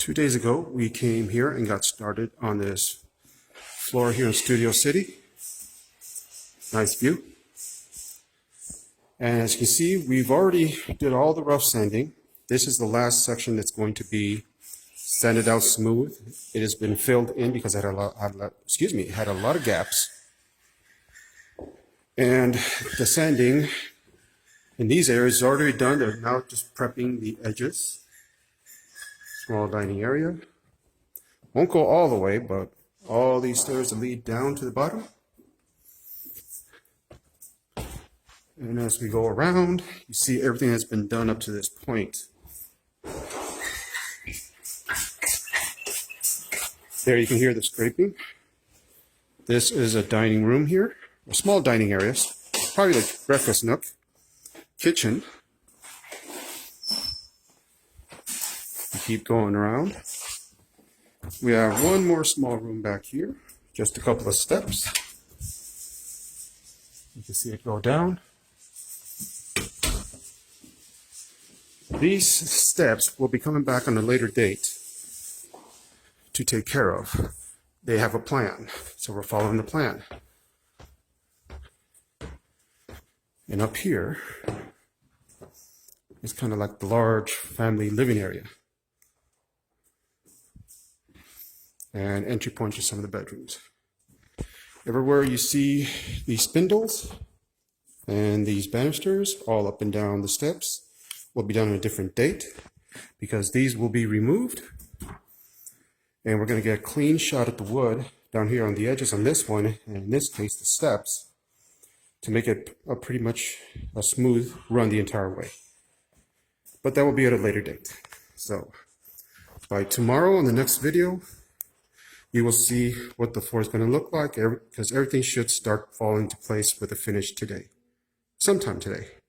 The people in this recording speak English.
2 days ago, we came here and got started on this floor here in Studio City. Nice view. And as you can see, we've already did all the rough sanding. This is the last section that's going to be sanded out smooth. It has been filled in because it had a lot of gaps. And the sanding in these areas is already done. They're now just prepping the edges. Small dining area. Won't go all the way, but all these stairs lead down to the bottom. And as we go around, you see everything that's been done up to this point. There you can hear the scraping. This is a dining room here, a small dining area, probably like breakfast nook, kitchen. Keep going around. We have one more small room back here, just a couple of steps. You can see it go down. These steps will be coming back on a later date to take care of. They have a plan, so we're following the plan. And up here is kind of like the large family living area. And entry point to some of the bedrooms. Everywhere you see these spindles and these banisters all up and down the steps will be done on a different date because these will be removed. And we're going to get a clean shot at the wood down here on the edges on this one, and in this case the steps, to make it pretty much a smooth run the entire way. But that will be at a later date. So by tomorrow on the next video, you will see what the floor is going to look like, because everything should start falling into place with the finish today, sometime today.